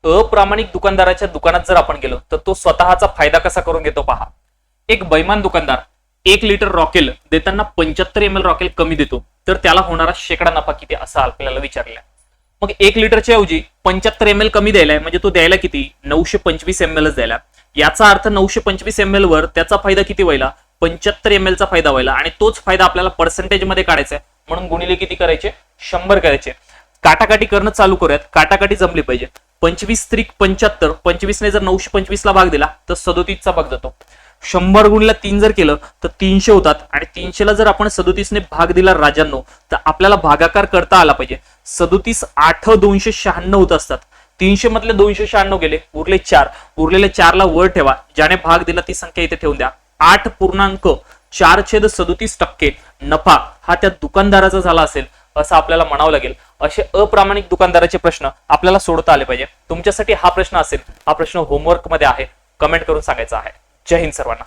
अप्रामाणिक दुकानदाराच्या दुकानात जर आपण गेलो तर तो स्वतःचा फायदा कसा करून घेतो पहा. एक बैमान दुकानदार 1 लिटर रॉकेल देताना 75 ml रॉकेल कमी देतो, तर त्याला होणारा शेकडा नफा किती असं आपल्याला विचारलंय. मग 1 लिटरच्या ऐवजी 75 ml कमी द्यायलाय, म्हणजे तो द्यायला किती 925 ml द्यायला. याचा अर्थ 925 ml वर त्याचा फायदा किती व्हायला 75 ml चा फायदा व्हायला, आणि तोच फायदा आपल्याला पर्सेंटेज मध्ये काढायचा आहे, म्हणून गुणिले किती करायचे 100 करायचे. काटाकाटी करणं चालू करूयात, काटाकाटी जमली पाहिजे. 25 त्रिक 75, 25 ने जर 925 ला भाग दिला तर 37 चा भाग जातो. 100 गुणिले 3 जर केलं तर 300 होतात, आणि 300 ला जर आपण 37 ने भाग दिला राजांनो, तर आपल्याला भागाकार करता आला पाहिजे. 37 8 296 होत असतात. 300 मधले 296 गेले, उरले 4. उरलेले 4 ला वर ठेवा, ज्याने भाग दिला ती संख्या इथे ठेवून द्या. 8.437% नफा हा त्या दुकानदाराचा झाला असेल असं आपल्याला म्हणावं लागेल. असे अप्रामाणिक दुकानदाराचे प्रश्न आपल्याला सोडवता आले पाहिजे. तुमच्यासाठी हा प्रश्न असेल, हा प्रश्न होमवर्क मध्ये आहे, कमेंट करून सांगायचा आहे. जय हिंद सर्वांना.